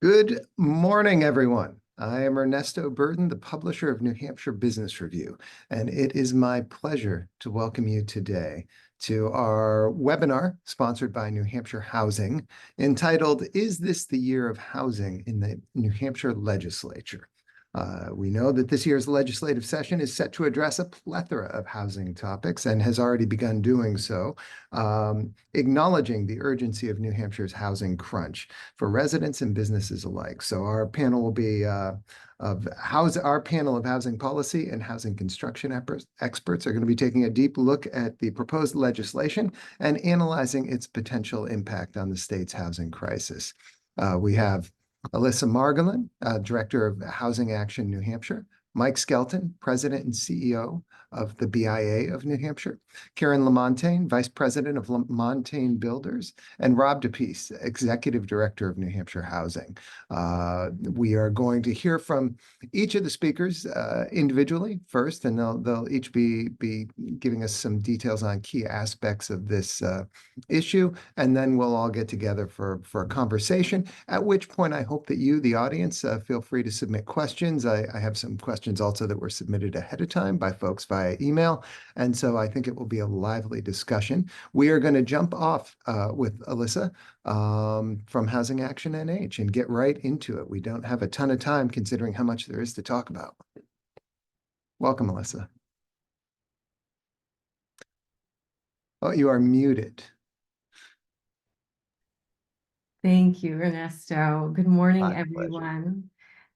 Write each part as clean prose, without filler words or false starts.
Good morning, everyone. I am Ernesto Burton, the publisher of New Hampshire Business Review, and it is my pleasure to welcome you today to our webinar sponsored by New Hampshire Housing, entitled, "Is This the Year of Housing in the New Hampshire Legislature?" We know that this year's legislative session is set to address a plethora of housing topics and has already begun doing so, acknowledging the urgency of New Hampshire's housing crunch for residents and businesses alike. So our panel will be our panel of housing policy and housing construction experts are going to be taking a deep look at the proposed legislation and analyzing its potential impact on the state's housing crisis. We have Alyssa Margolin, Director of Housing Action New Hampshire, Mike Skelton, President and CEO of the BIA of New Hampshire, Karen Lamontagne, Vice President of Lamontagne Builders, and Rob DePease, Executive Director of New Hampshire Housing. We are going to hear from each of the speakers individually first, and they'll each be giving us some details on key aspects of this issue, and then we'll all get together for a conversation, at which point I hope that you, the audience, feel free to submit questions. I have some questions also that were submitted ahead of time by folks via email, and so I think it will be a lively discussion. We are going to jump off with Alyssa from Housing Action NH and get right into it. We don't have a ton of time considering how much there is to talk about. Welcome, Alyssa. Oh, you are muted. Thank you, Ernesto. Good morning, My everyone. pleasure.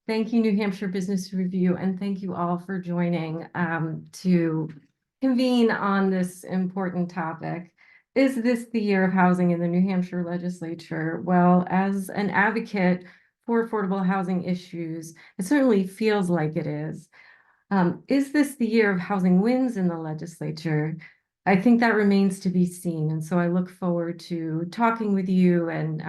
Thank you, New Hampshire Business Review, and thank you all for joining to convene on this important topic. Is this the year of housing in the New Hampshire Legislature? Well, as an advocate for affordable housing issues, it certainly feels like it is. Is this the year of housing wins in the legislature? I think that remains to be seen. And so I look forward to talking with you and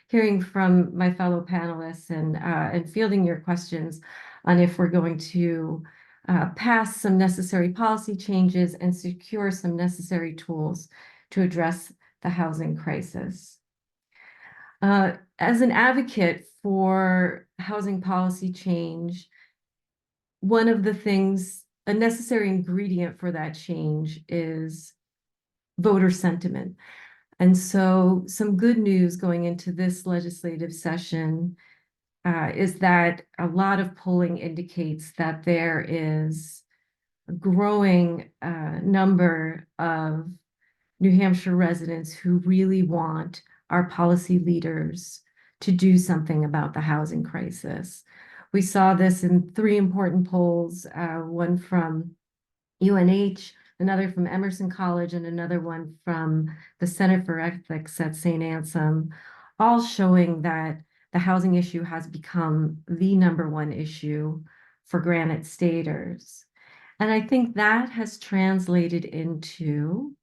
hearing from my fellow panelists and fielding your questions on if we're going to pass some necessary policy changes and secure some necessary tools to address the housing crisis. As an advocate for housing policy change, one of the things, a necessary ingredient for that change is voter sentiment. And so some good news going into this legislative session is that a lot of polling indicates that there is a growing number of New Hampshire residents who really want our policy leaders to do something about the housing crisis. We saw this in three important polls, one from UNH, another from Emerson College, and another one from the Center for Ethics at St. Anselm, all showing that the housing issue has become the #1 issue for Granite Staters. And I think that has translated into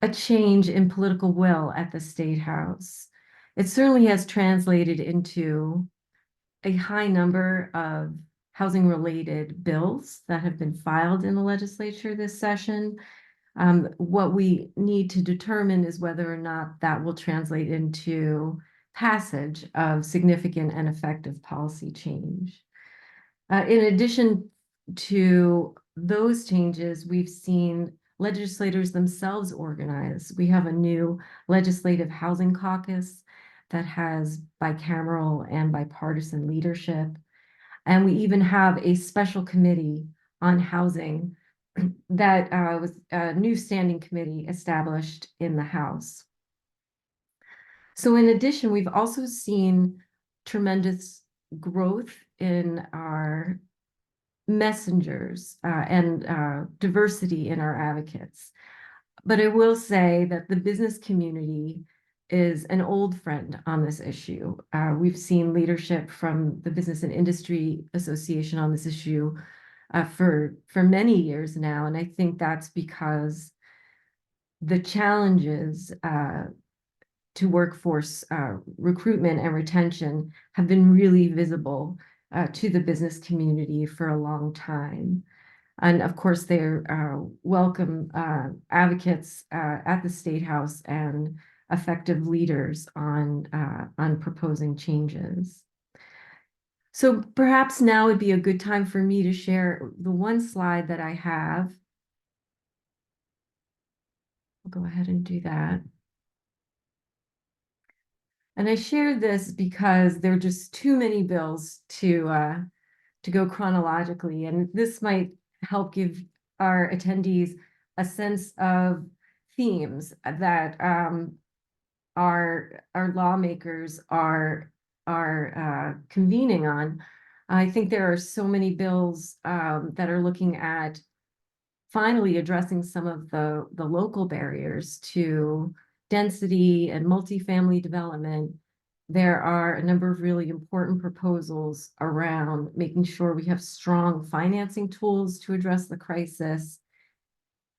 a change in political will at the State House. It certainly has translated into a high number of housing-related bills that have been filed in the legislature this session. What we need to determine is whether or not that will translate into passage of significant and effective policy change. In addition to those changes, we've seen legislators themselves organize. We have a new legislative housing caucus that has bicameral and bipartisan leadership. And we even have a special committee on housing that was a new standing committee established in the House. So in addition, we've also seen tremendous growth in our messengers and diversity in our advocates. But I will say that the business community is an old friend on this issue. We've seen leadership from the Business and Industry Association on this issue for many years now. And I think that's because the challenges to workforce recruitment and retention have been really visible to the business community for a long time. And of course, they're welcome advocates at the State House and effective leaders on proposing changes. So perhaps now would be a good time for me to share the one slide that I have. I'll go ahead and do that. And I share this because there are just too many bills to go chronologically, and this might help give our attendees a sense of themes that our lawmakers are convening on. I think there are so many bills that are looking at finally addressing some of the local barriers to density and multifamily development. There are a number of really important proposals around making sure we have strong financing tools to address the crisis,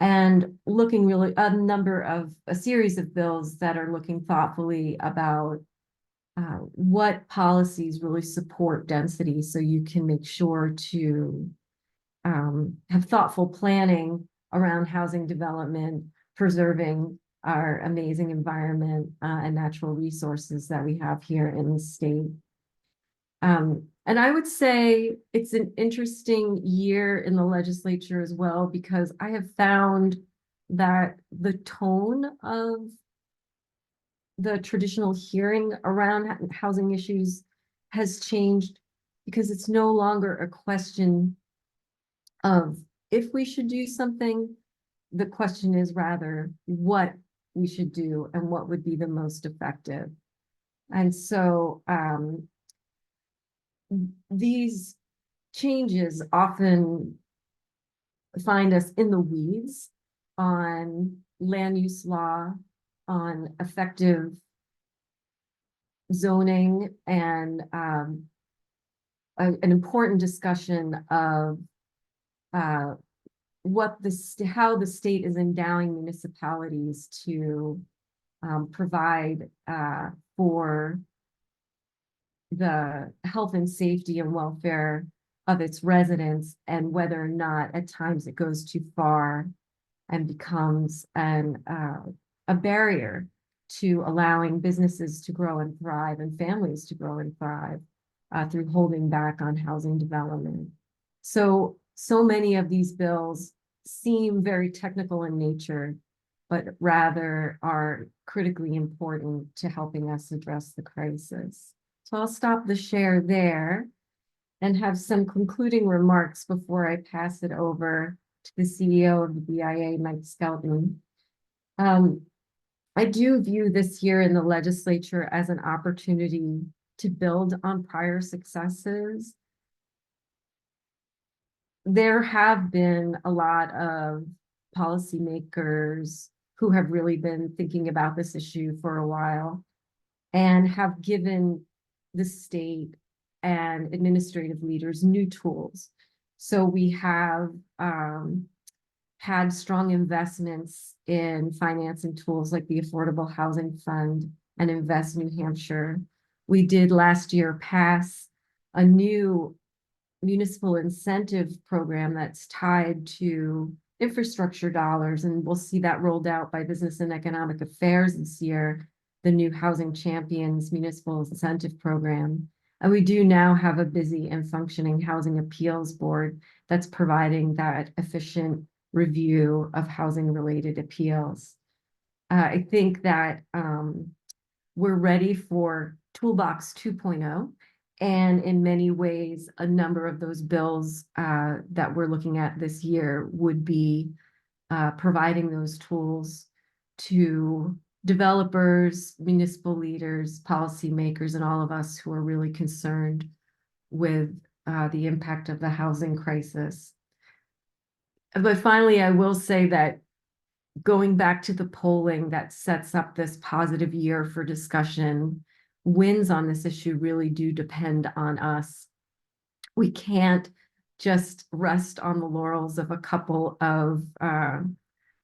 and looking really a series of bills that are looking thoughtfully about what policies really support density, so you can make sure to have thoughtful planning around housing development, preserving our amazing environment and natural resources that we have here in the state. And I would say it's an interesting year in the legislature as well, because I have found that the tone of the traditional hearing around housing issues has changed, because it's no longer a question of if we should do something. The question is rather what we should do and what would be the most effective. And so these changes often find us in the weeds on land use law, on effective zoning, and an important discussion of how the state is endowing municipalities to provide for the health and safety and welfare of its residents, and whether or not at times it goes too far and becomes a barrier to allowing businesses to grow and thrive and families to grow and thrive through holding back on housing development. So many of these bills seem very technical in nature, but rather are critically important to helping us address the crisis. So I'll stop the share there and have some concluding remarks before I pass it over to the CEO of the BIA, Mike Skelton. I do view this year in the legislature as an opportunity to build on prior successes. There have been a lot of policymakers who have really been thinking about this issue for a while and have given the state and administrative leaders new tools. So we have had strong investments in financing tools like the Affordable Housing Fund and Invest New Hampshire. We did last year pass a new municipal incentive program that's tied to infrastructure dollars, and we'll see that rolled out by Business and Economic Affairs this year, the new Housing Champions Municipal Incentive Program. And we do now have a busy and functioning Housing Appeals Board that's providing that efficient review of housing-related appeals. I think that we're ready for Toolbox 2.0. And in many ways, a number of those bills that we're looking at this year would be providing those tools to developers, municipal leaders, policymakers, and all of us who are really concerned with the impact of the housing crisis. But finally, I will say that going back to the polling that sets up this positive year for discussion, wins on this issue really do depend on us. We can't just rest on the laurels of a couple of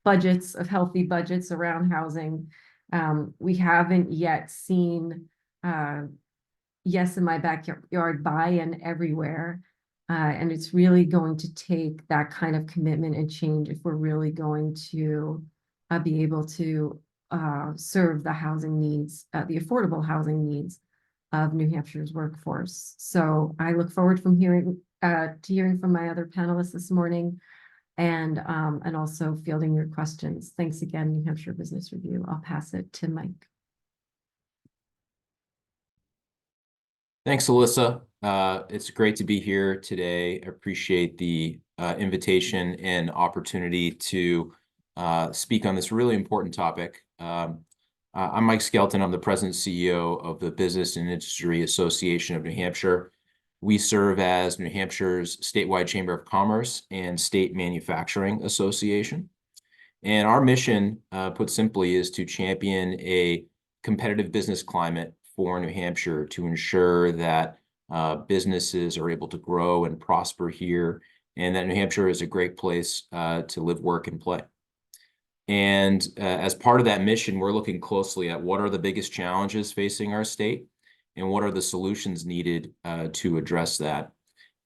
budgets, of healthy budgets around housing. We haven't yet seen yes in my backyard buy-in everywhere. And it's really going to take that kind of commitment and change if we're really going to be able to serve the housing needs, the affordable housing needs of New Hampshire's workforce. So I look forward to hearing from my other panelists this morning, and also fielding your questions. Thanks again, New Hampshire Business Review. I'll pass it to Mike. Thanks, Alyssa. It's great to be here today. I appreciate the invitation and opportunity to speak on this really important topic. I'm Mike Skelton. I'm the President and CEO of the Business and Industry Association of New Hampshire. We serve as New Hampshire's statewide Chamber of Commerce and State Manufacturing Association. And our mission, put simply, is to champion a competitive business climate for New Hampshire to ensure that businesses are able to grow and prosper here, and that New Hampshire is a great place to live, work, and play. And as part of that mission, we're looking closely at what are the biggest challenges facing our state and what are the solutions needed to address that.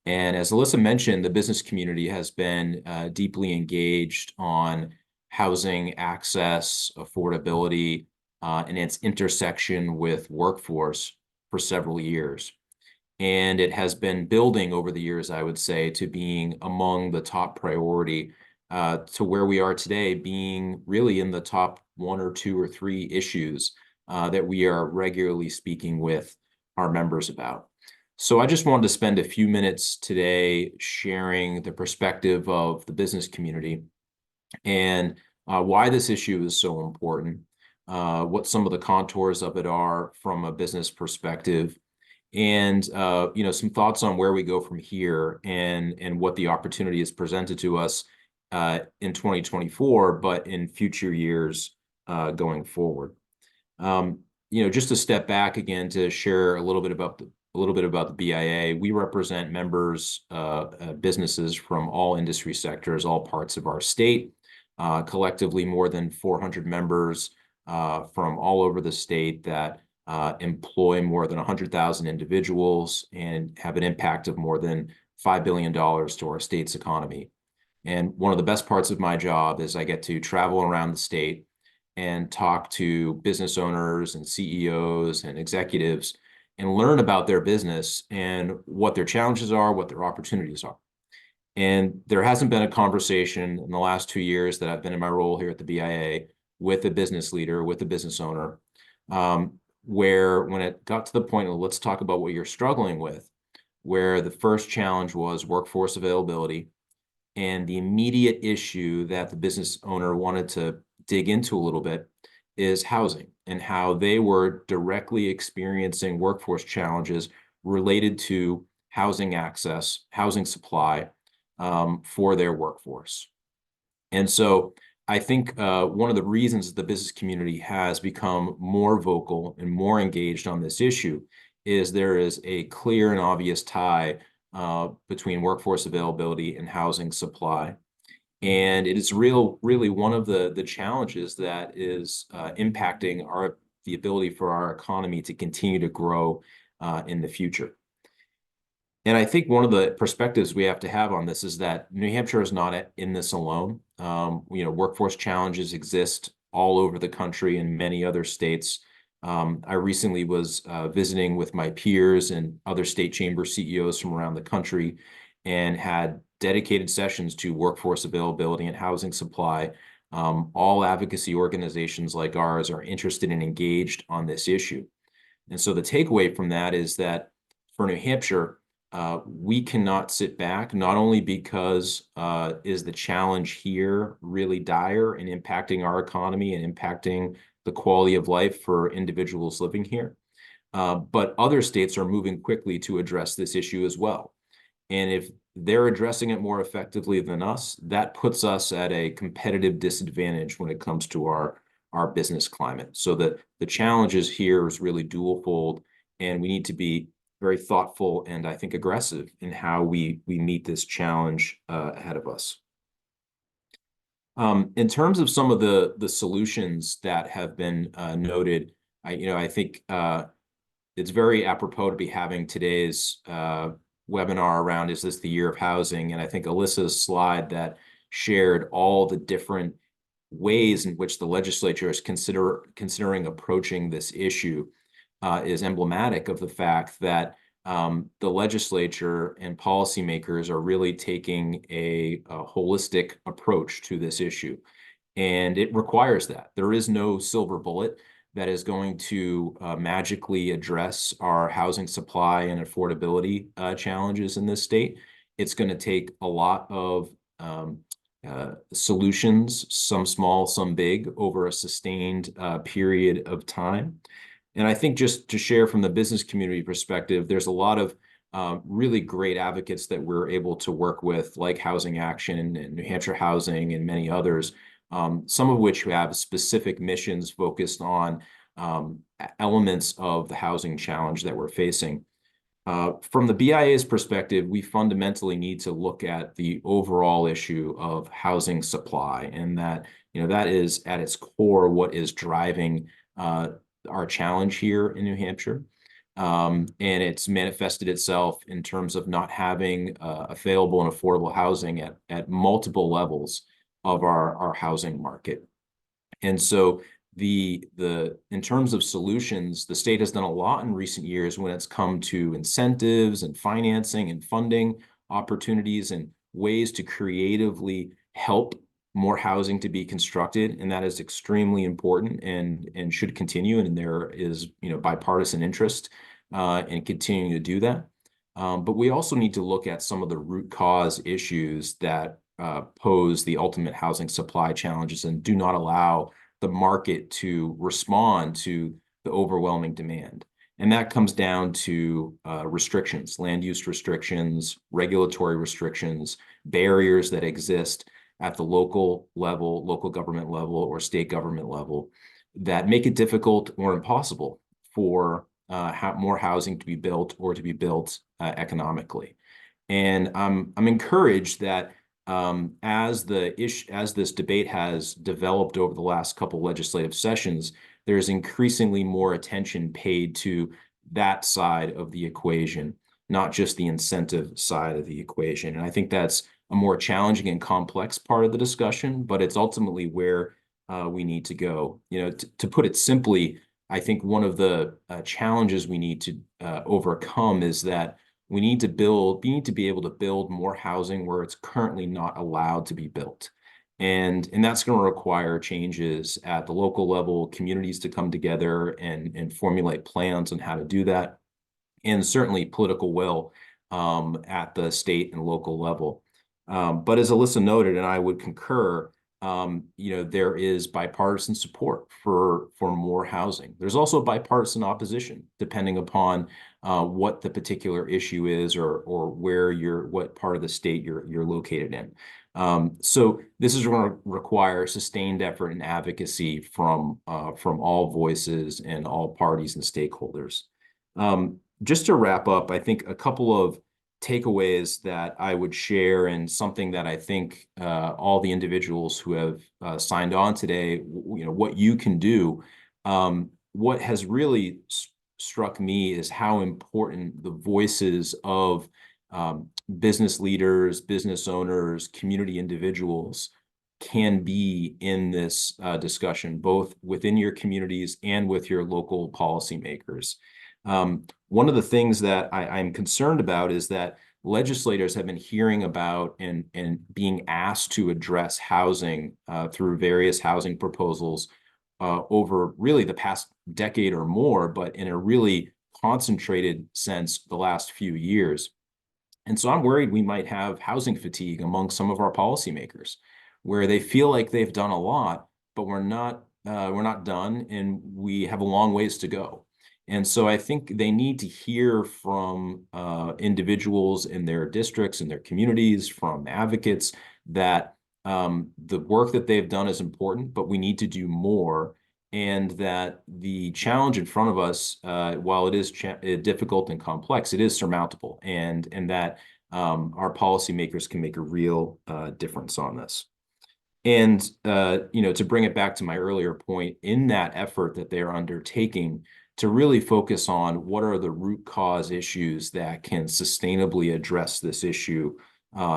And as Alyssa mentioned, the business community has been deeply engaged on housing access, affordability, and its intersection with workforce for several years. And it has been building over the years, I would say, to being among the top priority to where we are today, being really in the top 1 or 2 or 3 issues that we are regularly speaking with our members about. So I just wanted to spend a few minutes today sharing the perspective of the business community and why this issue is so important, what some of the contours of it are from a business perspective, and some thoughts on where we go from here and what the opportunity is presented to us in 2024, but in future years going forward. Just to step back again to share a little bit about the BIA. We represent members, businesses from all industry sectors, all parts of our state, collectively more than 400 members from all over the state that employ more than 100,000 individuals and have an impact of more than $5 billion to our state's economy. And one of the best parts of my job is I get to travel around the state and talk to business owners and CEOs and executives and learn about their business and what their challenges are, what their opportunities are. And there hasn't been a conversation in the last 2 years that I've been in my role here at the BIA with a business leader, with a business owner, where when it got to the point of let's talk about what you're struggling with, where the first challenge was workforce availability, and the immediate issue that the business owner wanted to dig into a little bit is housing and how they were directly experiencing workforce challenges related to housing access, housing supply for their workforce. And so I think one of the reasons the business community has become more vocal and more engaged on this issue is there is a clear and obvious tie between workforce availability and housing supply. And it is really one of the challenges that is impacting the ability for our economy to continue to grow in the future. And I think one of the perspectives we have to have on this is that New Hampshire is not in this alone. Workforce challenges exist all over the country and many other states. I recently was visiting with my peers and other state chamber CEOs from around the country and had dedicated sessions to workforce availability and housing supply. All advocacy organizations like ours are interested and engaged on this issue. And so the takeaway from that is that for New Hampshire, we cannot sit back, not only because is the challenge here really dire and impacting our economy and impacting the quality of life for individuals living here, but other states are moving quickly to address this issue as well. And if they're addressing it more effectively than us, that puts us at a competitive disadvantage when it comes to our business climate. So that the challenges here is really dual-fold, and we need to be very thoughtful and I think aggressive in how we meet this challenge ahead of us. In terms of some of the solutions that have been noted, I think it's very apropos to be having today's webinar around is this the year of housing? And I think Alyssa's slide that shared all the different ways in which the legislature is considering approaching this issue is emblematic of the fact that the legislature and policymakers are really taking a holistic approach to this issue. And it requires that. There is no silver bullet that is going to magically address our housing supply and affordability challenges in this state. It's going to take a lot of solutions, some small, some big, over a sustained period of time. And I think just to share from the business community perspective, there's a lot of really great advocates that we're able to work with, like Housing Action and New Hampshire Housing and many others, some of which have specific missions focused on elements of the housing challenge that we're facing. From the BIA's perspective, we fundamentally need to look at the overall issue of housing supply, and that, that is at its core what is driving our challenge here in New Hampshire. And it's manifested itself in terms of not having available and affordable housing at multiple levels of our housing market. And so in terms of solutions, the state has done a lot in recent years when it's come to incentives and financing and funding opportunities and ways to creatively help more housing to be constructed, and that is extremely important and should continue. And there is, bipartisan interest in continuing to do that. But we also need to look at some of the root cause issues that pose the ultimate housing supply challenges and do not allow the market to respond to the overwhelming demand. And that comes down to restrictions, land use restrictions, regulatory restrictions, barriers that exist at the local level, local government level, or state government level that make it difficult or impossible for more housing to be built or to be built economically. And I'm encouraged that as this debate has developed over the last couple legislative sessions, there's increasingly more attention paid to that side of the equation, not just the incentive side of the equation. And I think that's a more challenging and complex part of the discussion, but it's ultimately where we need to go. To put it simply, I think one of the challenges we need to overcome is that we need to be able to build more housing where it's currently not allowed to be built. And that's going to require changes at the local level, communities to come together and formulate plans on how to do that, and certainly political will at the state and local level. But as Alyssa noted, and I would concur, there is bipartisan support for more housing. There's also bipartisan opposition, depending upon what the particular issue is or what part of the state you're located in. So this is going to require sustained effort and advocacy from all voices and all parties and stakeholders. Just to wrap up, I think a couple of takeaways that I would share, and something that I think all the individuals who have signed on today, what you can do. What has really struck me is how important the voices of business leaders, business owners, community individuals can be in this discussion, both within your communities and with your local policymakers. One of the things that I'm concerned about is that legislators have been hearing about and being asked to address housing through various housing proposals over really the past decade or more, but in a really concentrated sense the last few years. And so I'm worried we might have housing fatigue among some of our policymakers, where they feel like they've done a lot, but we're not done, and we have a long ways to go. And so I think they need to hear from individuals in their districts and their communities, from advocates, that the work that they've done is important, but we need to do more. And that the challenge in front of us, while it is difficult and complex, it is surmountable, and that our policymakers can make a real difference on this. And to bring it back to my earlier point, in that effort that they're undertaking to really focus on what are the root cause issues that can sustainably address this issue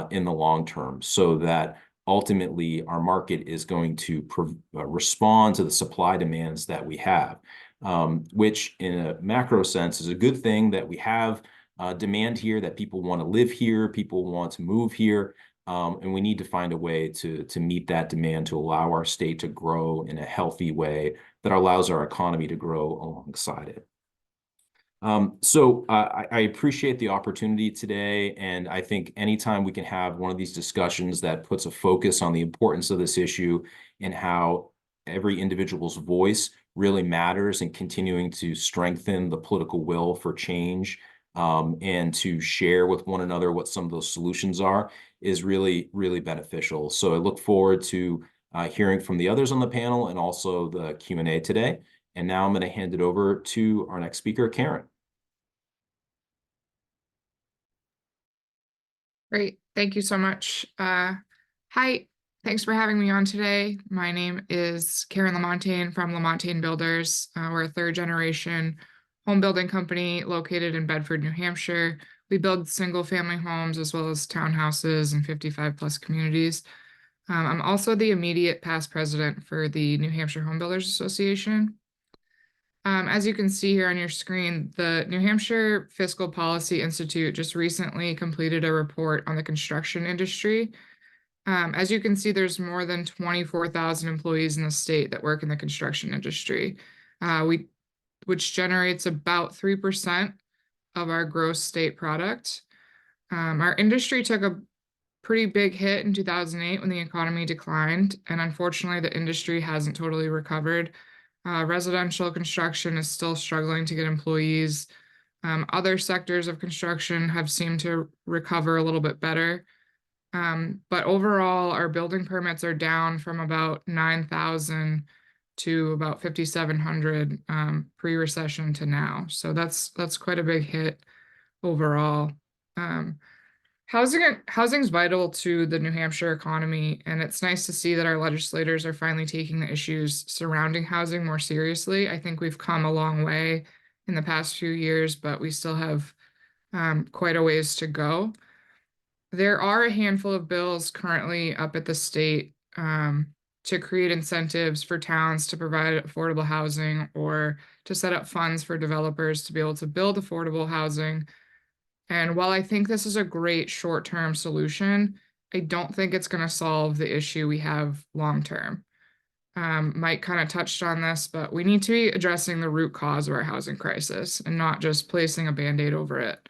in the long term, so that ultimately our market is going to respond to the supply demands that we have, which in a macro sense is a good thing that we have demand here, that people want to live here, people want to move here, and we need to find a way to meet that demand, to allow our state to grow in a healthy way that allows our economy to grow alongside it. I appreciate the opportunity today, and I think anytime we can have one of these discussions that puts a focus on the importance of this issue and how every individual's voice really matters in continuing to strengthen the political will for change, and to share with one another what some of those solutions are, is really, really beneficial. So I look forward to hearing from the others on the panel and also the Q&A today. And now I'm going to hand it over to our next speaker, Karen. Great. Thank you so much. Hi, thanks for having me on today. My name is Karen Lamontagne from Lamontagne Builders. We're a third-generation home building company located in Bedford, New Hampshire. We build single-family homes as well as townhouses and 55-plus communities. I'm also the immediate past president for the New Hampshire Home Builders Association. As you can see here on your screen, the New Hampshire Fiscal Policy Institute just recently completed a report on the construction industry. As you can see, there's more than 24,000 employees in the state that work in the construction industry, which generates about 3% of our gross state product. Our industry took a pretty big hit in 2008 when the economy declined, and unfortunately, the industry hasn't totally recovered. Residential construction is still struggling to get employees. Other sectors of construction have seemed to recover a little bit better. But overall, our building permits are down from about 9,000 to about 5,700 pre-recession to now. So that's quite a big hit overall. Housing's vital to the New Hampshire economy, and it's nice to see that our legislators are finally taking the issues surrounding housing more seriously. I think we've come a long way in the past few years, but we still have quite a ways to go. There are a handful of bills currently up at the state to create incentives for towns to provide affordable housing or to set up funds for developers to be able to build affordable housing. And while I think this is a great short-term solution, I don't think it's going to solve the issue we have long-term. Mike kind of touched on this, but we need to be addressing the root cause of our housing crisis and not just placing a Band-Aid over it.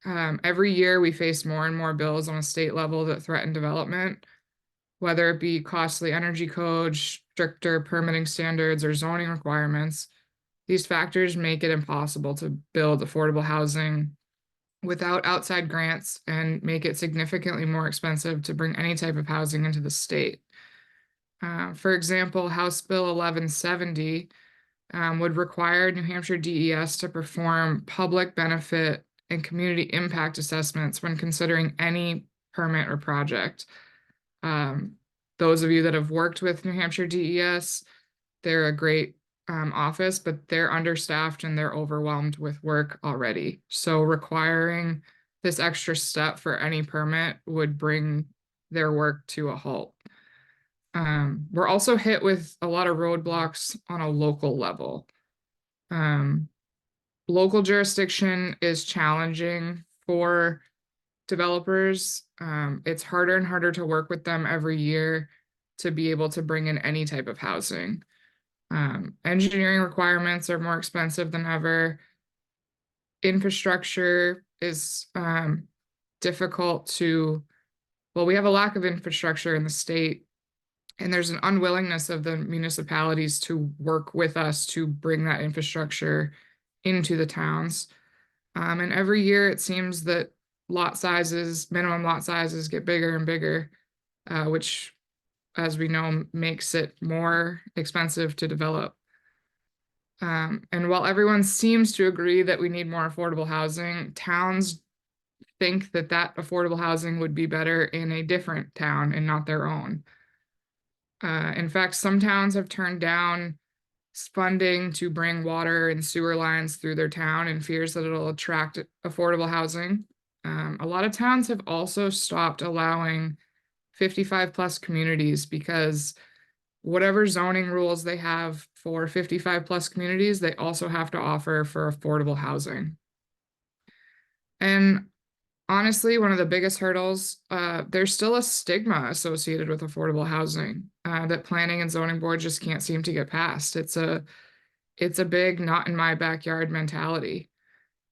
Every year we face more and more bills on a state level that threaten development, whether it be costly energy codes, stricter permitting standards, or zoning requirements. These factors make it impossible to build affordable housing without outside grants and make it significantly more expensive to bring any type of housing into the state. For example, House Bill 1170 would require New Hampshire DES to perform public benefit and community impact assessments when considering any permit or project. Those of you that have worked with New Hampshire DES, they're a great office, but they're understaffed and they're overwhelmed with work already. So requiring this extra step for any permit would bring their work to a halt. We're also hit with a lot of roadblocks on a local level. Local jurisdiction is challenging for developers. It's harder and harder to work with them every year to be able to bring in any type of housing. Engineering requirements are more expensive than ever. Infrastructure is difficult to, well, we have a lack of infrastructure in the state, and there's an unwillingness of the municipalities to work with us to bring that infrastructure into the towns. And every year it seems that minimum lot sizes get bigger and bigger, which, as we know, makes it more expensive to develop. And while everyone seems to agree that we need more affordable housing, towns think that that affordable housing would be better in a different town and not their own. In fact, some towns have turned down funding to bring water and sewer lines through their town in fears that it'll attract affordable housing. A lot of towns have also stopped allowing 55 plus communities, because whatever zoning rules they have for 55 plus communities, they also have to offer for affordable housing. And honestly, one of the biggest hurdles, there's still a stigma associated with affordable housing that planning and zoning board just can't seem to get past. It's a big not in my backyard mentality.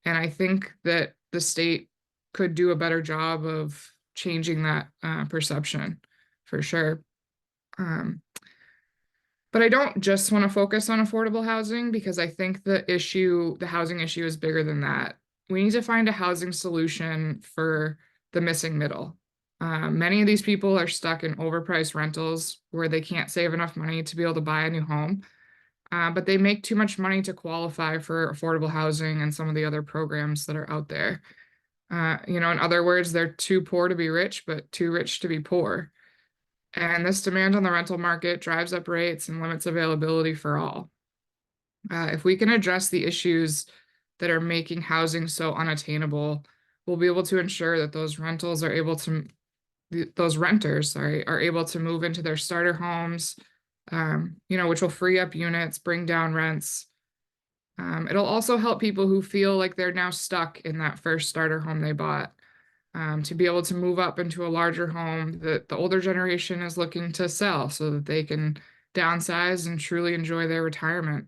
And I think that the state could do a better job of changing that perception for sure. But I don't just want to focus on affordable housing, because I think the housing issue is bigger than that. We need to find a housing solution for the missing middle. Many of these people are stuck in overpriced rentals where they can't save enough money to be able to buy a new home, but they make too much money to qualify for affordable housing and some of the other programs that are out there. In other words, they're too poor to be rich, but too rich to be poor. And this demand on the rental market drives up rates and limits availability for all. If we can address the issues that are making housing so unattainable, we'll be able to ensure that those renters are able to move into their starter homes, which will free up units, bring down rents. It'll also help people who feel like they're now stuck in that first starter home they bought, to be able to move up into a larger home that the older generation is looking to sell so that they can downsize and truly enjoy their retirement.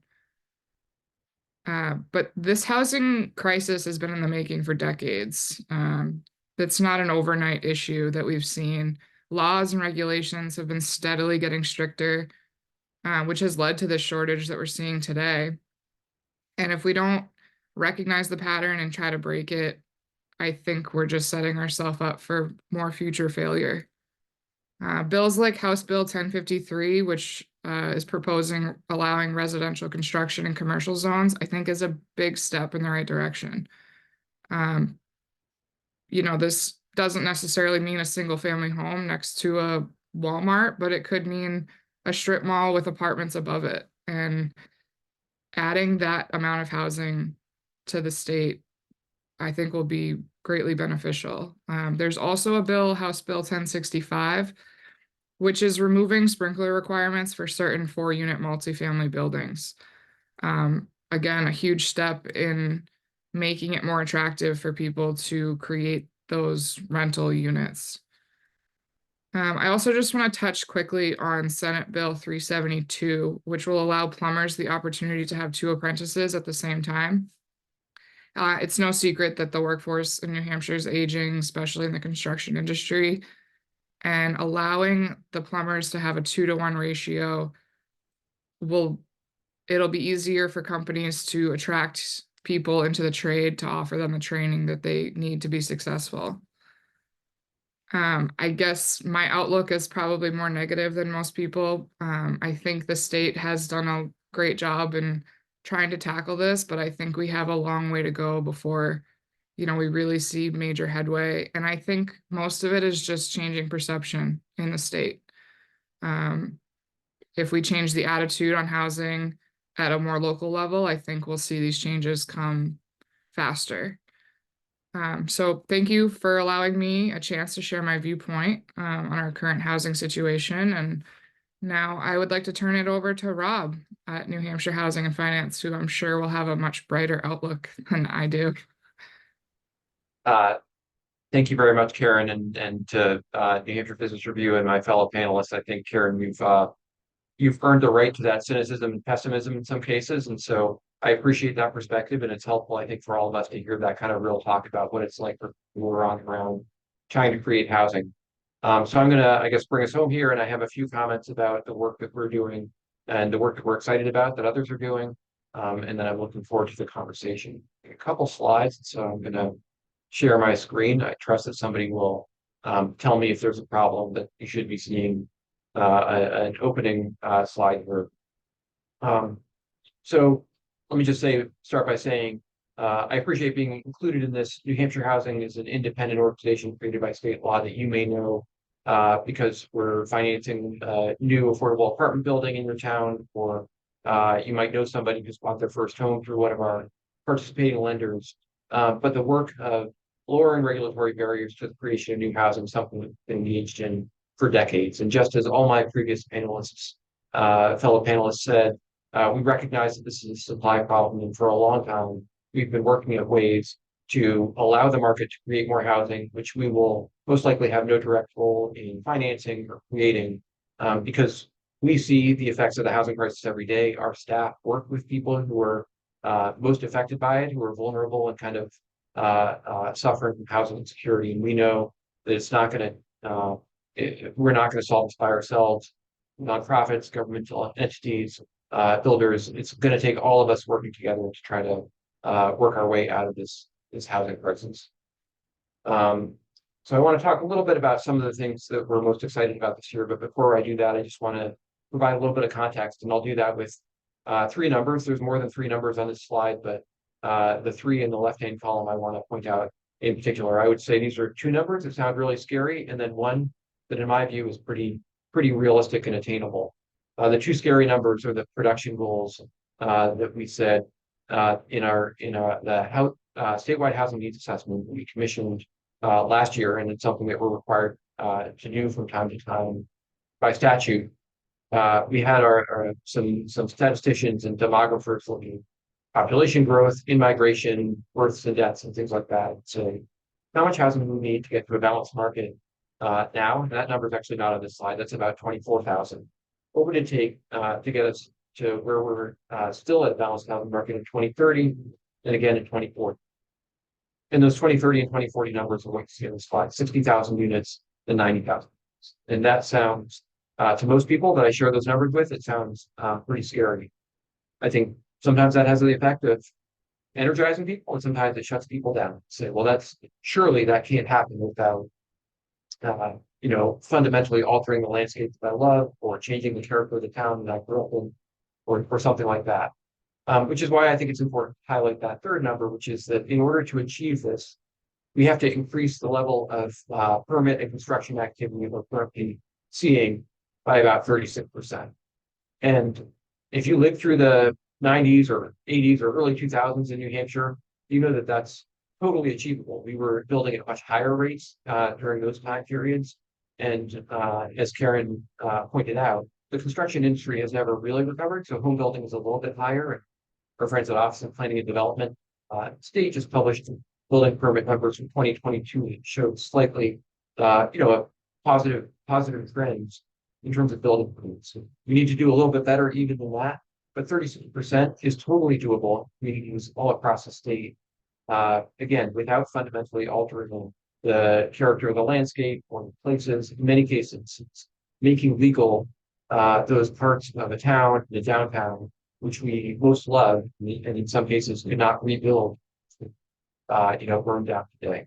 But this housing crisis has been in the making for decades. That's not an overnight issue that we've seen. Laws and regulations have been steadily getting stricter, which has led to the shortage that we're seeing today. And if we don't recognize the pattern and try to break it, I think we're just setting ourselves up for more future failure. Bills like House Bill 1053, which is proposing allowing residential construction in commercial zones, I think is a big step in the right direction. This doesn't necessarily mean a single family home next to a Walmart, but it could mean a strip mall with apartments above it. And adding that amount of housing to the state, I think, will be greatly beneficial. There's also a bill, House Bill 1065, which is removing sprinkler requirements for certain 4-unit multifamily buildings. Again, a huge step in making it more attractive for people to create those rental units. I also just want to touch quickly on Senate Bill 372, which will allow plumbers the opportunity to have 2 apprentices at the same time. It's no secret that the workforce in New Hampshire is aging, especially in the construction industry, and allowing the plumbers to have a 2-to-1 ratio it'll be easier for companies to attract people into the trade to offer them the training that they need to be successful. I guess my outlook is probably more negative than most people. I think the state has done a great job in trying to tackle this, but I think we have a long way to go before, we really see major headway. And I think most of it is just changing perception in the state. If we change the attitude on housing at a more local level, I think we'll see these changes come faster. So thank you for allowing me a chance to share my viewpoint on our current housing situation. And now I would like to turn it over to Rob at New Hampshire Housing and Finance, who I'm sure will have a much brighter outlook than I do. Thank you very much, Karen, and to New Hampshire Business Review and my fellow panelists. I think, Karen, you've earned the right to that cynicism and pessimism in some cases, and so I appreciate that perspective, and it's helpful, I think, for all of us to hear that kind of real talk about what it's like for people who are on the ground trying to create housing. So I'm going to, I guess, bring us home here, and I have a few comments about the work that we're doing and the work that we're excited about that others are doing, and then I'm looking forward to the conversation. A couple slides, so I'm going to share my screen. I trust that somebody will tell me if there's a problem that you should be seeing an opening slide here. So let me just start by saying I appreciate being included in this. New Hampshire Housing is an independent organization created by state law that you may know because we're financing a new affordable apartment building in your town, or you might know somebody who's bought their first home through one of our participating lenders. But the work of lowering regulatory barriers to the creation of new housing is something we've been engaged in for decades. And just as all my previous panelists, fellow panelists said, we recognize that this is a supply problem, and for a long time, we've been working at ways to allow the market to create more housing, which we will most likely have no direct role in financing or creating, because we see the effects of the housing crisis every day. Our staff work with people who are most affected by it, who are vulnerable and kind of suffering from housing insecurity. And we know that it's not going to, we're not going to solve this by ourselves. Nonprofits, governmental entities, builders, it's going to take all of us working together to try to work our way out of this housing crisis. So I want to talk a little bit about some of the things that we're most excited about this year. But before I do that, I just want to provide a little bit of context, and I'll do that with three numbers. There's more than three numbers on this slide, but the three in the left-hand column I want to point out in particular. I would say these are two numbers that sound really scary, and then one that in my view is pretty realistic and attainable. The two scary numbers are the production goals that we said in the statewide housing needs assessment we commissioned last year, and it's something that we're required to do from time to time by statute. We had some statisticians and demographers looking at population growth, in-migration, births and deaths, and things like that. So how much housing do we need to get to a balanced market now? And that number is actually not on this slide. That's about 24,000. What would it take to get us to where we're still at a balanced housing market in 2030 and again in 2040? And those 2030 and 2040 numbers are what you see on this slide: 60,000 units and 90,000. And that sounds, to most people that I share those numbers with, it sounds pretty scary. I think sometimes that has the effect of energizing people, and sometimes it shuts people down. Say, well, surely that can't happen without fundamentally altering the landscape that I love, or changing the character of the town that I grew up in, or something like that. Which is why I think it's important to highlight that third number, which is that in order to achieve this, we have to increase the level of permit and construction activity we're currently seeing by about 36%. And if you live through the 90s or 80s or early 2000s in New Hampshire, you know that that's totally achievable. We were building at much higher rates during those time periods. And as Karen pointed out, the construction industry has never really recovered. So home building is a little bit higher. And our friends at Office of Planning and Development state just published building permit numbers from 2022 that showed slightly, a positive trends in terms of building permits. So we need to do a little bit better even than that, but 36% is totally doable in communities all across the state. Again, without fundamentally altering the character of the landscape or the places. In many cases, it's making legal those parts of a town, the downtown, which we most love, and in some cases could not rebuild, burned down today.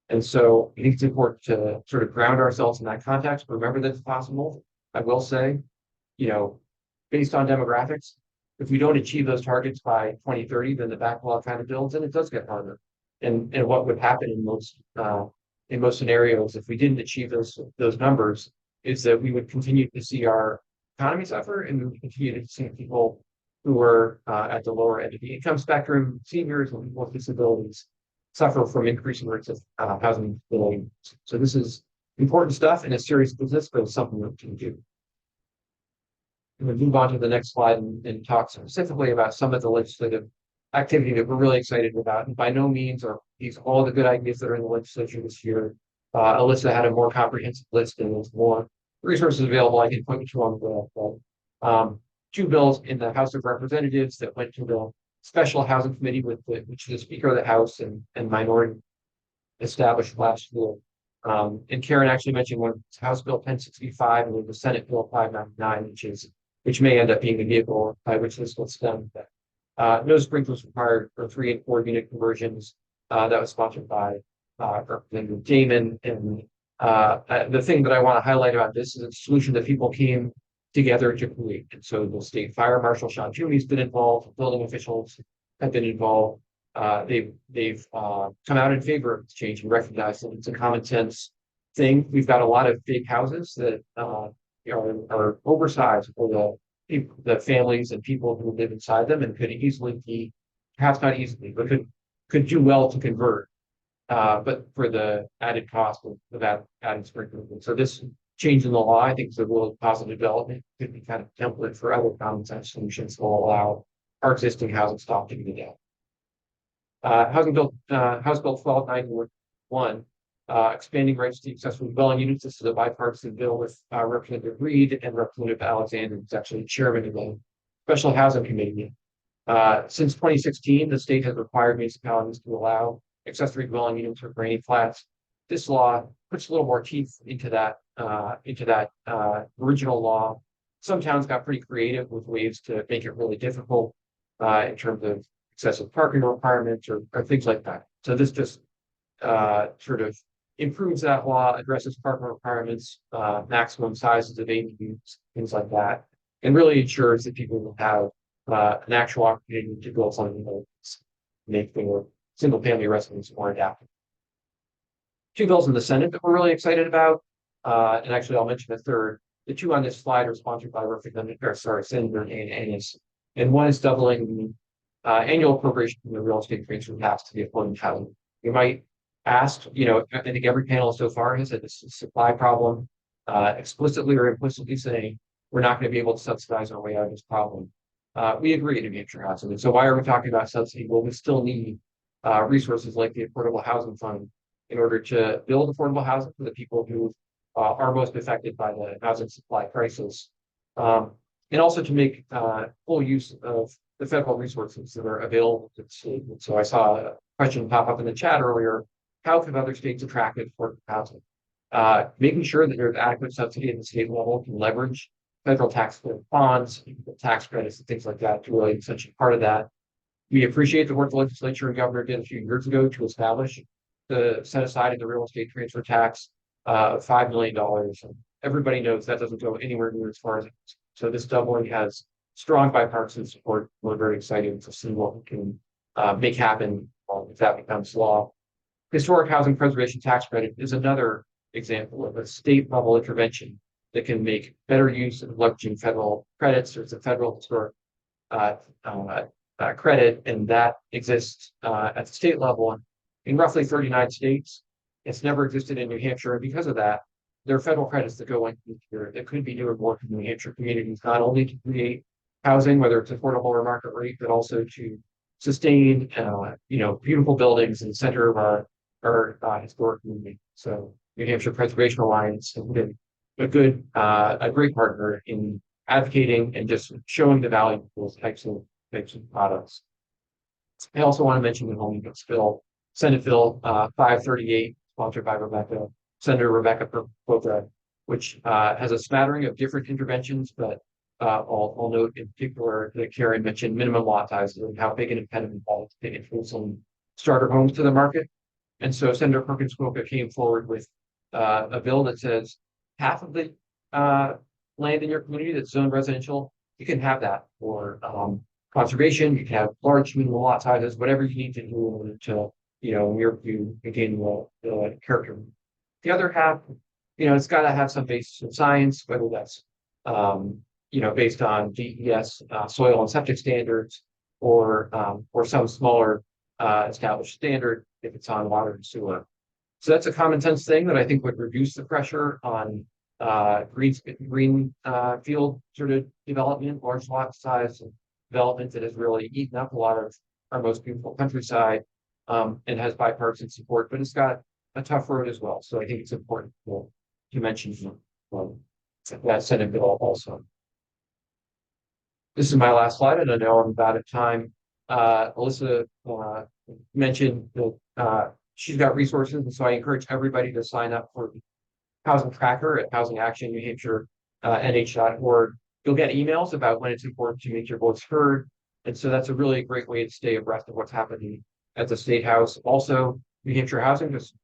And so I think it's important to sort of ground ourselves in that context. Remember that it's possible. I will say, based on demographics, if we don't achieve those targets by 2030, then the backlog kind of builds, and it does get harder. And what would happen in most scenarios if we didn't achieve those numbers is that we would continue to see our economy suffer, and we would continue to see people who are at the lower end of the income spectrum, seniors and people with disabilities, suffer from increasing rates of housing instability. So this is important stuff and a serious business, but it's something that we can do. I'm going to move on to the next slide and talk specifically about some of the legislative activity that we're really excited about. And by no means are these all the good ideas that are in the legislature this year. Alyssa had a more comprehensive list, and there's more resources available I can point you to on the two bills in the House of Representatives that went to the Special Housing Committee, which the Speaker of the House and minority established last year. And Karen actually mentioned one, House Bill 1065 and the Senate Bill 599, which may end up being the vehicle by which this will stem. No sprinklers required for 3 and 4 unit conversions. That was sponsored by Representative Damon. And the thing that I want to highlight about this is a solution that people came together to create. And so the state fire marshal Sean Toomey's been involved, building officials have been involved. They've come out in favor of this change and recognize that it's a common sense thing. We've got a lot of big houses that are oversized for the families and people who live inside them, and could easily be, perhaps not easily, but could do well to convert, but for the added cost of that added sprinkler. So this change in the law, I think is a really positive development. Could be kind of template for other common sense solutions that will allow our existing housing stock to be down. House Bill 1291, expanding rights to accessory dwelling units. This is a bipartisan bill with Representative Reed and Representative Alexander, who's actually chairman of the Special Housing Committee. Since 2016, the state has required municipalities to allow accessory dwelling units or granny flats. This law puts a little more teeth into that original law. Some towns got pretty creative with ways to make it really difficult in terms of excessive parking requirements or things like that. So this just sort of improves that law, addresses parking requirements, maximum sizes of ADUs, things like that, and really ensures that people will have an actual opportunity to build something that make their single family residence more adaptive. Two bills in the Senate that we're really excited about, and actually I'll mention a third. The two on this slide are sponsored by Senator Annis, and one is doubling the annual appropriation from the real estate transfer tax to the affordable housing. You might ask, I think every panel so far has had this supply problem, explicitly or implicitly saying we're not going to be able to subsidize our way out of this problem. We agree in New Hampshire housing. And so why are we talking about subsidy? Well, we still need resources like the Affordable Housing Fund in order to build affordable housing for the people who are most affected by the housing supply crisis. And also to make full use of the federal resources that are available to the state. And so I saw a question pop up in the chat earlier. How can other states attract affordable housing? Making sure that there's adequate subsidy at the state level can leverage federal tax bonds, tax credits, and things like that to really essentially part of that. We appreciate the work the legislature and governor did a few years ago to establish the set aside of the real estate transfer tax of $5 million. And everybody knows that doesn't go anywhere near as far as it is. So this doubling has strong bipartisan support. We're very excited to see what we can make happen if that becomes law. Historic housing preservation tax credit is another example of a state level intervention that can make better use of leveraging federal credits. There's a federal historic credit, and that exists at the state level in roughly 39 states. It's never existed in New Hampshire, and because of that, there are federal credits that go into here that could be doing more for New Hampshire communities, not only to create housing, whether it's affordable or market rate, but also to sustain, beautiful buildings in the center of our historic community. So New Hampshire Preservation Alliance has been a great partner in advocating and just showing the value of those types of products. I also want to mention the home use bill, Senate Bill 538, sponsored by Senator Rebecca Plethora, which has a smattering of different interventions, but I'll note in particular that Karen mentioned minimum lot sizes and how big an impediment that is to introducing starter homes to the market. And so Senator Perkins Coker came forward with a bill that says half of the land in your community that's zoned residential, you can have that for conservation. You can have large minimum lot sizes, whatever you need to do in order to, you maintain the character. The other half, it's got to have some basis in science, whether that's, based on DES soil and septic standards, or some smaller established standard if it's on water and sewer. So that's a common sense thing that I think would reduce the pressure on green field sort of development, large lot size development that has really eaten up a lot of our most beautiful countryside, and has bipartisan support, but it's got a tough road as well. So I think it's important to mention that Senate bill also. This is my last slide, and I know I'm about at time. Alyssa mentioned that she's got resources, and so I encourage everybody to sign up for the Housing Tracker at Housing Action New Hampshire nh.org. You'll get emails about when it's important to make your voice heard, and so that's a really great way to stay abreast of what's happening at the State House. Also, New Hampshire Housing just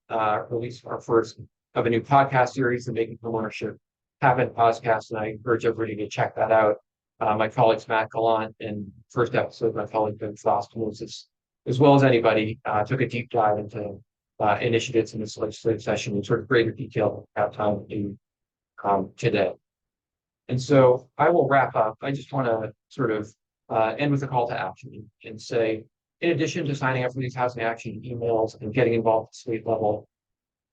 released our first of a new podcast series, the Making Homeownership Happen podcast, and I encourage everybody to check that out. My colleagues Matt Gallant and first episode, my colleague Ben Foster, as well as anybody, took a deep dive into initiatives in this legislative session in sort of greater detail than we have time to do today. And so I will wrap up. I just want to sort of end with a call to action and say, in addition to signing up for these housing action emails and getting involved at the state level,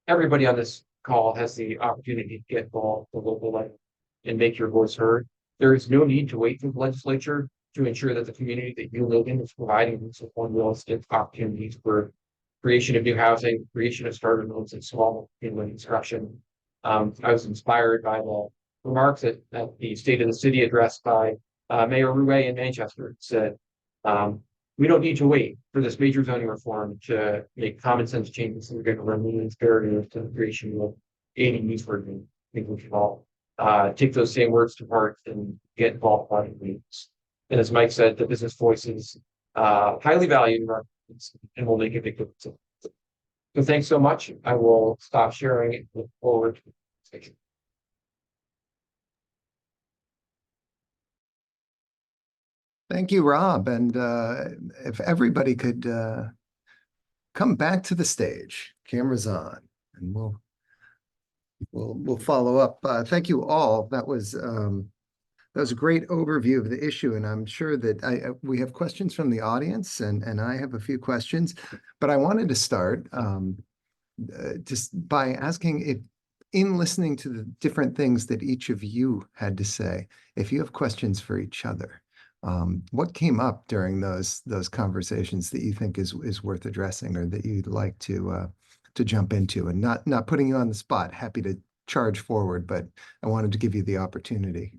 everybody on this call has the opportunity to get involved at the local level and make your voice heard. There is no need to wait for the legislature to ensure that the community that you live in is providing support realistic opportunities for creation of new housing, creation of starter homes and small family construction. I was inspired by the remarks at the State of the City address by Mayor Rouet in Manchester. It said, we don't need to wait for this major zoning reform to make common sense changes that are going to remove barriers to the creation of any needs for me. I think we should all take those same words to heart and get involved in needs. And as Mike said, the business voice is highly valued in our communities and will make a big difference. So thanks so much. I will stop sharing and look forward to the conversation. Thank you, Rob. And if everybody could come back to the stage, cameras on, and we'll follow up. Thank you all. That was a great overview of the issue, and I'm sure that we have questions from the audience, and I have a few questions, but I wanted to start just by asking if, in listening to the different things that each of you had to say, if you have questions for each other. What came up during those conversations that you think is worth addressing, or that you'd like to jump into? And not putting you on the spot, happy to charge forward, but I wanted to give you the opportunity.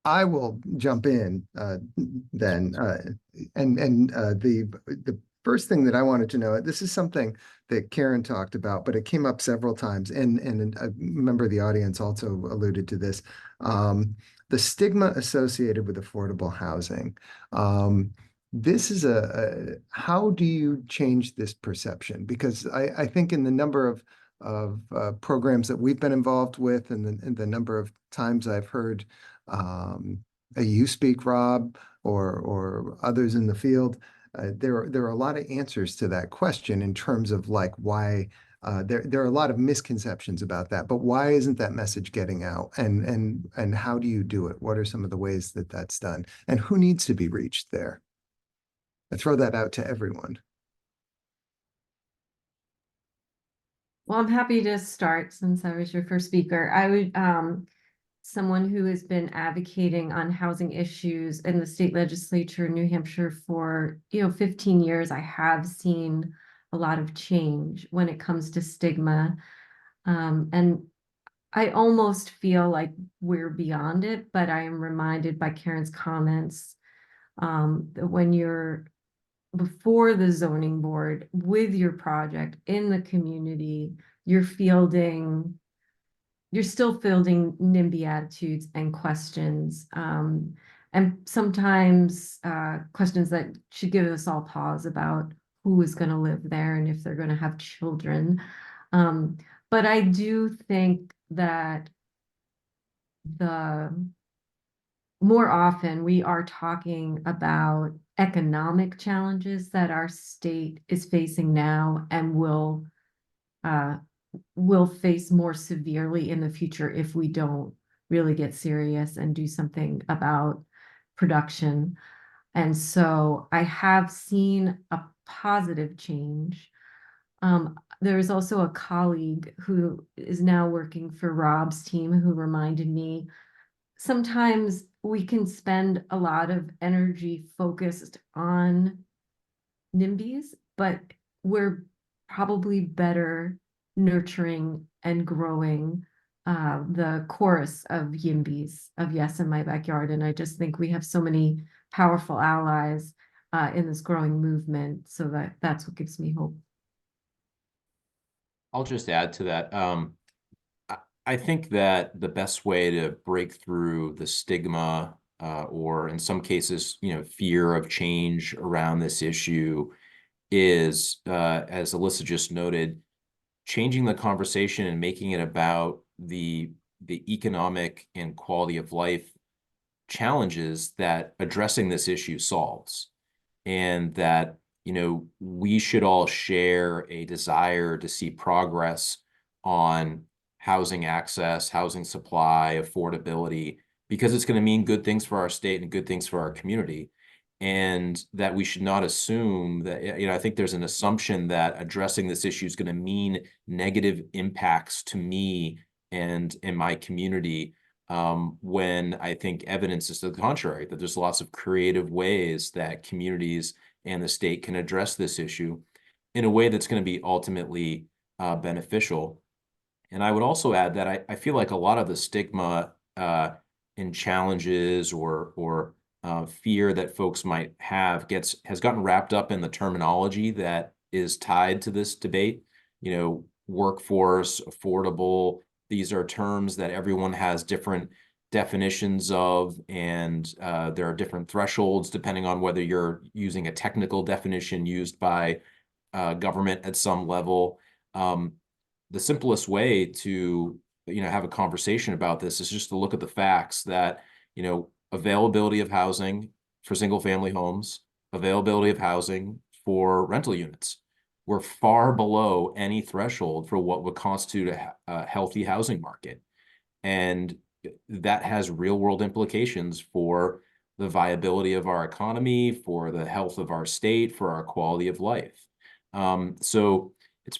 I will jump in then, the first thing that I wanted to know, this is something that Karen talked about, but it came up several times, and a member of the audience also alluded to this, the stigma associated with affordable housing. This is how do you change this perception? Because I think in the number of programs that we've been involved with, and the number of times I've heard you speak, Rob, or others in the field, there are a lot of answers to that question in terms of like why there are a lot of misconceptions about that, but why isn't that message getting out, and how do you do it? What are some of the ways that that's done, and who needs to be reached there? I throw that out to everyone. Well, I'm happy to start since I was your first speaker. I would, someone who has been advocating on housing issues in the state legislature in New Hampshire for 15 years. I have seen a lot of change when it comes to stigma, and I almost feel like we're beyond it, but I am reminded by Karen's comments that when you're before the zoning board with your project in the community, you're still fielding NIMBY attitudes and questions, and sometimes questions that should give us all pause about who is going to live there and if they're going to have children. But I do think that more often we are talking about economic challenges that our state is facing now and will face more severely in the future if we don't really get serious and do something about production. And so I have seen a positive change. There's also a colleague who is now working for Rob's team who reminded me, sometimes we can spend a lot of energy focused on NIMBYs, but we're probably better nurturing and growing the chorus of YIMBYs, of Yes in My Backyard. And I just think we have so many powerful allies in this growing movement. So that's what gives me hope. I'll just add to that. I think that the best way to break through the stigma, or in some cases, fear of change around this issue is, as Alyssa just noted, changing the conversation and making it about the economic and quality of life challenges that addressing this issue solves. And that, we should all share a desire to see progress on housing access, housing supply, affordability, because it's going to mean good things for our state and good things for our community. and that we should not assume that, I think there's an assumption that addressing this issue is going to mean negative impacts to me and in my community, when I think evidence is to the contrary, that there's lots of creative ways that communities and the state can address this issue in a way that's going to be ultimately beneficial. And I would also add that I feel like a lot of the stigma and challenges or fear that folks might have has gotten wrapped up in the terminology that is tied to this debate. Workforce, affordable, these are terms that everyone has different definitions of, and there are different thresholds depending on whether you're using a technical definition used by government at some level. The simplest way to have a conversation about this is just to look at the facts that availability of housing for single family homes, availability of housing for rental units, we're far below any threshold for what would constitute a healthy housing market. And that has real world implications for the viability of our economy, for the health of our state, for our quality of life. So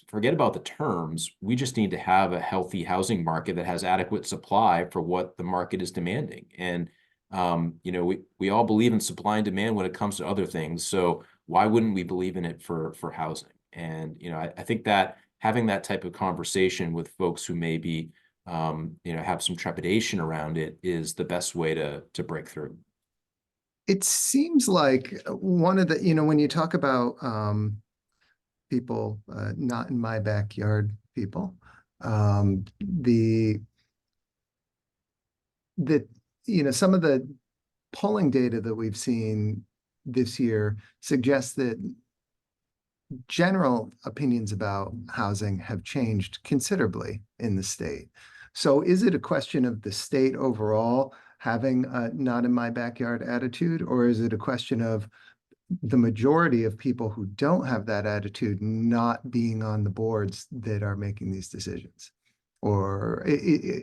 forget about the terms. We just need to have a healthy housing market that has adequate supply for what the market is demanding. And we all believe in supply and demand when it comes to other things. So why wouldn't we believe in it for housing? And I think that having that type of conversation with folks who maybe have some trepidation around it is the best way to break through. It seems like one of the, when you talk about people, not in my backyard people, some of the polling data that we've seen this year suggests that general opinions about housing have changed considerably in the state. So is it a question of the state overall having a not in my backyard attitude, or is it a question of the majority of people who don't have that attitude not being on the boards that are making these decisions? Or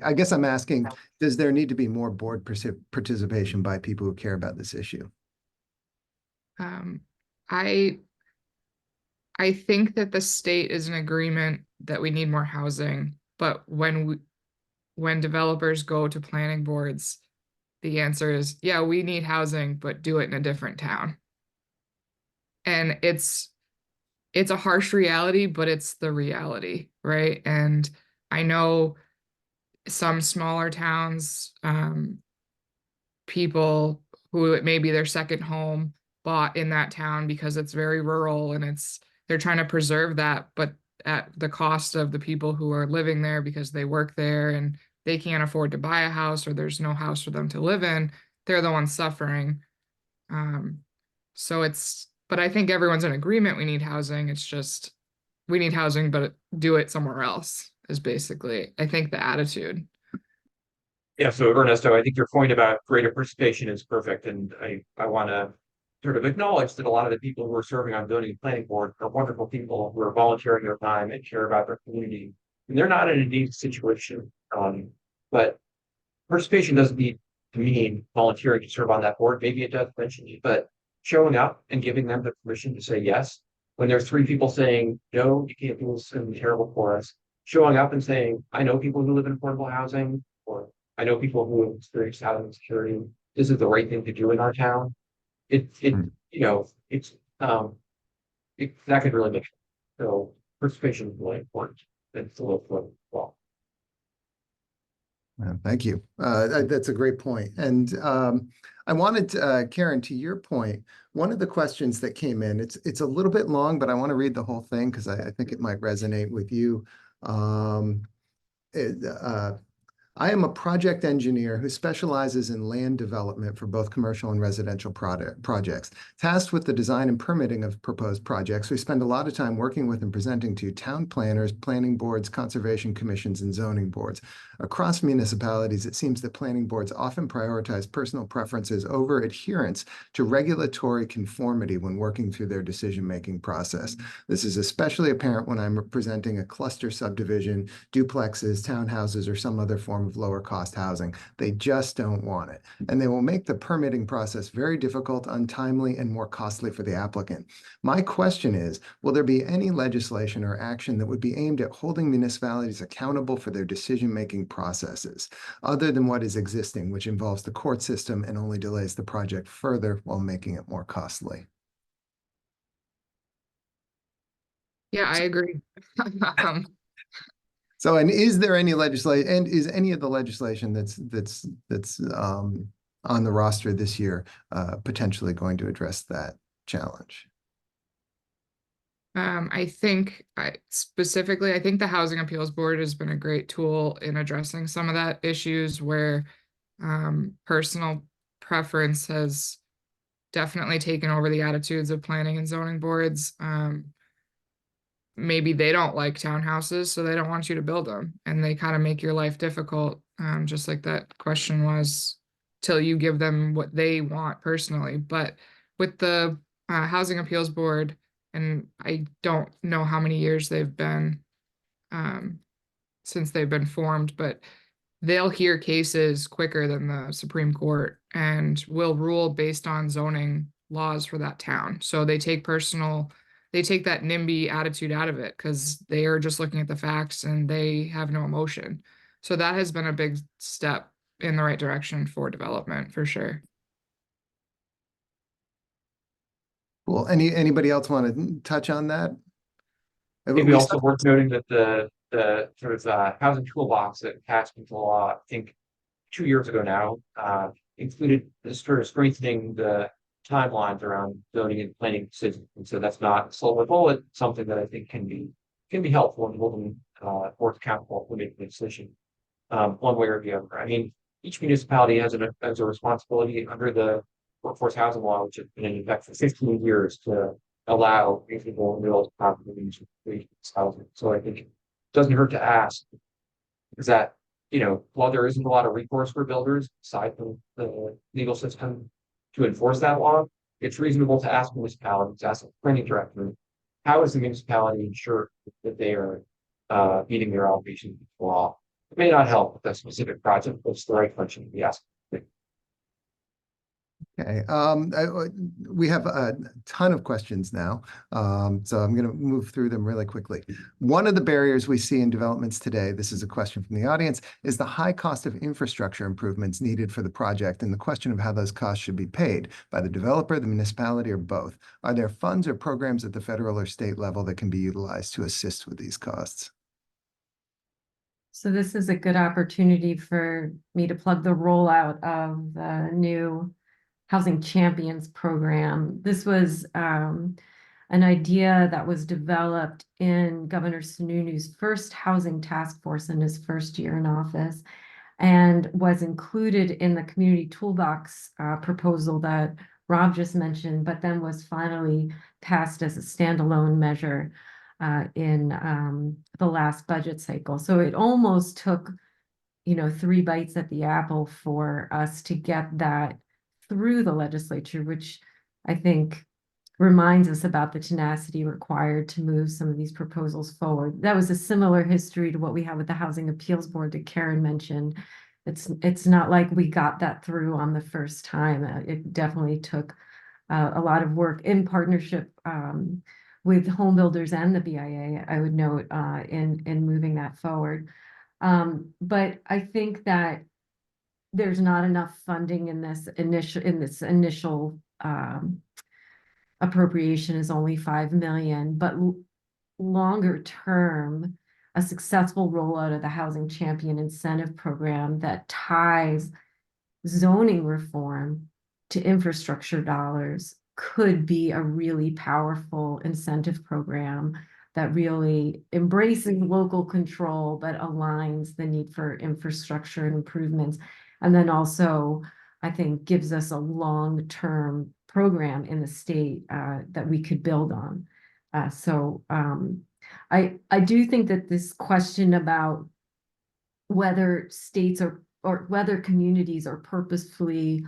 I guess I'm asking, does there need to be more board participation by people who care about this issue? I think that the state is in agreement that we need more housing, but when developers go to planning boards, the answer is, yeah, we need housing, but do it in a different town. And it's a harsh reality, but it's the reality, right? And I know some smaller towns, people who it may be their second home bought in that town because it's very rural and they're trying to preserve that, but at the cost of the people who are living there because they work there and they can't afford to buy a house or there's no house for them to live in. They're the ones suffering. But I think everyone's in agreement we need housing. It's just, we need housing, but do it somewhere else is basically, I think, the attitude. Yeah, so Ernesto, I think your point about greater participation is perfect. And I want to sort of acknowledge that a lot of the people who are serving on zoning and planning board are wonderful people who are volunteering their time and care about their community. And they're not in a needy situation. But participation doesn't need to mean volunteering to serve on that board. Maybe it does eventually, but showing up and giving them the permission to say yes. When there's 3 people saying, no, you can't do this and terrible for us, showing up and saying, I know people who live in affordable housing, or I know people who have experienced housing insecurity. This is the right thing to do in our town. That could really make it. So participation is really important. It's a little fun as well. Thank you. That's a great point. And I wanted, Karen, to your point, one of the questions that came in, it's a little bit long, but I want to read the whole thing because I think it might resonate with you. I am a project engineer who specializes in land development for both commercial and residential projects. Tasked with the design and permitting of proposed projects, we spend a lot of time working with and presenting to town planners, planning boards, conservation commissions, and zoning boards. Across municipalities, it seems that planning boards often prioritize personal preferences over adherence to regulatory conformity when working through their decision-making process. This is especially apparent when I'm presenting a cluster subdivision, duplexes, townhouses, or some other form form of lower cost housing. They just don't want it. And they will make the permitting process very difficult, untimely, and more costly for the applicant. My question is, will there be any legislation or action that would be aimed at holding municipalities accountable for their decision-making processes, other than what is existing, which involves the court system and only delays the project further while making it more costly? Yeah, I agree. Um, So, and is there any legislation, and is any of the legislation that's on the roster this year potentially going to address that challenge? I think specifically, I think the Housing Appeals Board has been a great tool in addressing some of that issues where personal preference has definitely taken over the attitudes of planning and zoning boards. Maybe they don't like townhouses, so they don't want you to build them, and they kind of make your life difficult, just like that question was, till you give them what they want personally. But with the Housing Appeals Board, and I don't know how many years they've been since they've been formed, but they'll hear cases quicker than the Supreme Court and will rule based on zoning laws for that town. So they take that NIMBY attitude out of it because they are just looking at the facts and they have no emotion. So that has been a big step in the right direction for development for sure. Well, anybody else want to touch on that? Maybe also worth noting that the sort of housing toolbox that passed into law, I think 2 years ago now, included this sort of strengthening the timelines around zoning and planning decisions. And so that's not a silver bullet, something that I think can be helpful in holding boards accountable for making a decision one way or the other. I mean, each municipality has a responsibility under the workforce housing law, which has been in effect for 15 years, to allow reasonable and middle communities housing. So I think it doesn't hurt to ask, is that, while there isn't a lot of recourse for builders aside from the legal system to enforce that law, it's reasonable to ask municipalities, ask the planning director, how is the municipality ensure that they are meeting their obligations with the law? It may not help with a specific project, but it's the right question to be asking. Okay, we have a ton of questions now, so I'm going to move through them really quickly. One of the barriers we see in developments today, this is a question from the audience, is the high cost of infrastructure improvements needed for the project and the question of how those costs should be paid by the developer, the municipality, or both. Are there funds or programs at the federal or state level that can be utilized to assist with these costs? So this is a good opportunity for me to plug the rollout of the new Housing Champions program. This was an idea that was developed in Governor Sununu's first housing task force in his first year in office, and was included in the community toolbox proposal that Rob just mentioned, but then was finally passed as a standalone measure in the last budget cycle. So it almost took, 3 bites at the apple for us to get that through the legislature, which I think reminds us about the tenacity required to move some of these proposals forward. That was a similar history to what we have with the Housing Appeals Board that Karen mentioned. It's not like we got that through on the first time. It definitely took a lot of work in partnership with home builders and the BIA, I would note, in moving that forward. But I think that there's not enough funding in this initial appropriation is only 5 million, but longer term, a successful rollout of the Housing Champion Incentive Program that ties zoning reform to infrastructure dollars could be a really powerful incentive program that really embraces local control, but aligns the need for infrastructure improvements. And then also, I think, gives us a long-term program in the state that we could build on. I do think that this question about whether states or whether communities are purposefully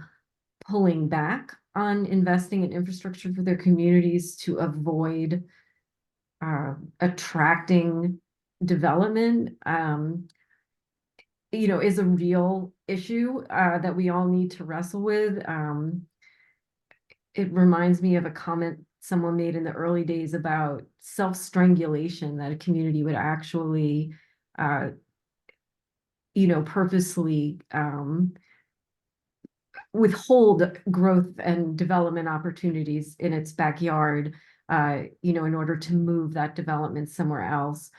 pulling back on investing in infrastructure for their communities to avoid attracting development is a real issue that we all need to wrestle with. It reminds me of a comment someone made in the early days about self-strangulation, that a community would actually, purposely withhold growth and development opportunities in its backyard, in order to move that development somewhere else.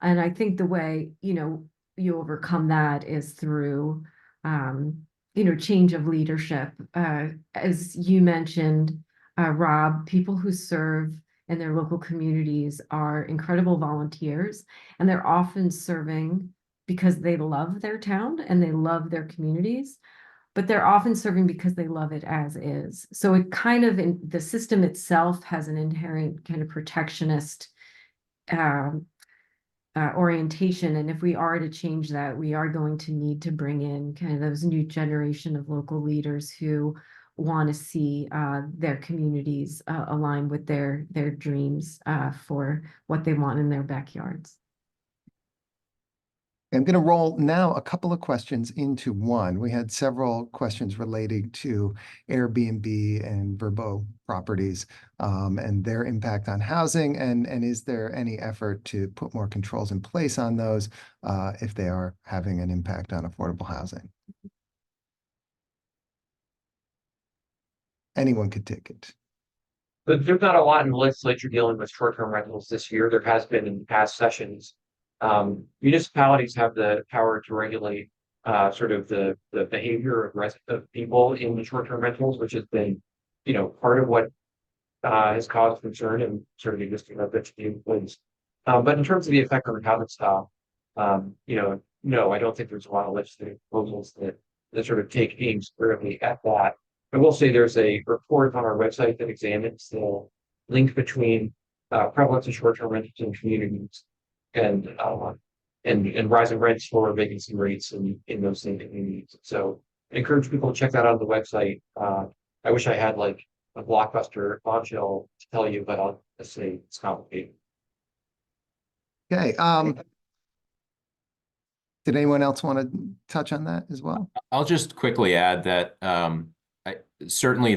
And I think the way, you overcome that is through, change of leadership. As you mentioned, Rob, people who serve in their local communities are incredible volunteers, and they're often serving because they love their town and they love their communities, but they're often serving because they love it as is. So it kind of, the system itself has an inherent kind of protectionist orientation. And if we are to change that, we are going to need to bring in kind of those new generation of local leaders who want to see their communities align with their dreams for what they want in their backyards. I'm going to roll now a couple of questions into one. We had several questions relating to Airbnb and Vrbo properties and their impact on housing. And is there any effort to put more controls in place on those if they are having an impact on affordable housing? Anyone could take it. But there's not a lot in the legislature dealing with short-term rentals this year. There has been in past sessions. Municipalities have the power to regulate sort of the behavior of people in the short-term rentals, which has been, part of what has caused concern and sort of existing legislation in place. But in terms of the effect on the housing stock, no, I don't think there's a lot of legislative proposals that sort of take aim squarely at that. I will say there's a report on our website that examines the link between prevalence of short-term rentals in communities and rising rents, lower vacancy rates in those same communities. So I encourage people to check that out on the website. I wish I had like a blockbuster bombshell to tell you, but I'll just say it's complicated. Okay. Did anyone else want to touch on that as well? I'll just quickly add that certainly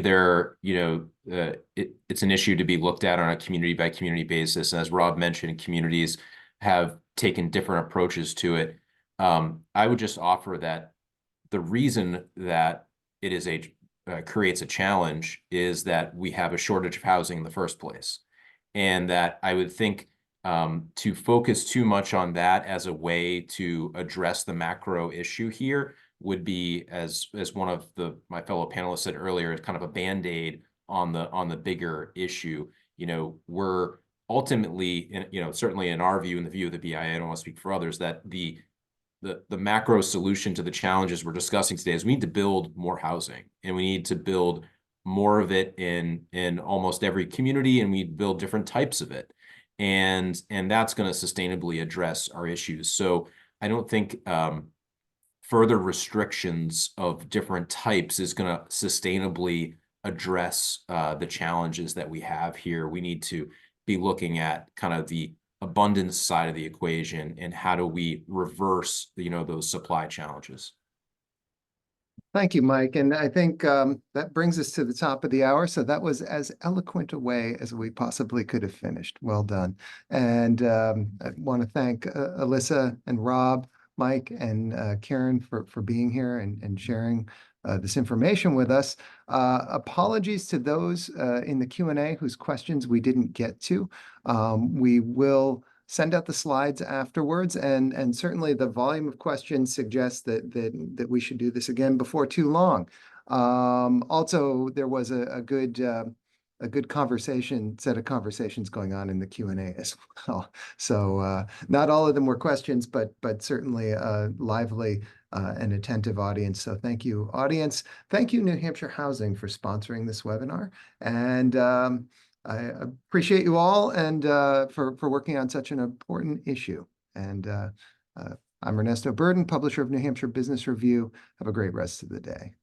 it's an issue to be looked at on a community by community basis. And as Rob mentioned, communities have taken different approaches to it. I would just offer that the reason that it is creates a challenge is that we have a shortage of housing in the first place. And that I would think to focus too much on that as a way to address the macro issue here would be, as one of my fellow panelists said earlier, kind of a Band-Aid on the bigger issue. We're ultimately, certainly in our view, in the view of the BIA, I don't want to speak for others, that the macro solution to the challenges we're discussing today is we need to build more housing, and we need to build more of it in almost every community, and we build different types of it. And that's going to sustainably address our issues. So I don't think further restrictions of different types is going to sustainably address the challenges that we have here. We need to be looking at kind of the abundance side of the equation and how do we reverse, those supply challenges. Thank you, Mike. And I think that brings us to the top of the hour. So that was as eloquent a way as we possibly could have finished. Well done. And I want to thank Alyssa and Rob, Mike, and Karen for being here and sharing this information with us. Apologies to those in the Q&A whose questions we didn't get to. We will send out the slides afterwards, and certainly the volume of questions suggests that we should do this again before too long. Also, there was a good set of conversations going on in the Q&A as well. So not all of them were questions, but certainly a lively and attentive audience. So thank you, audience. Thank you, New Hampshire Housing, for sponsoring this webinar. And I appreciate you all and for working on such an important issue. And I'm Ernesto Burden, publisher of New Hampshire Business Review. Have a great rest of the day.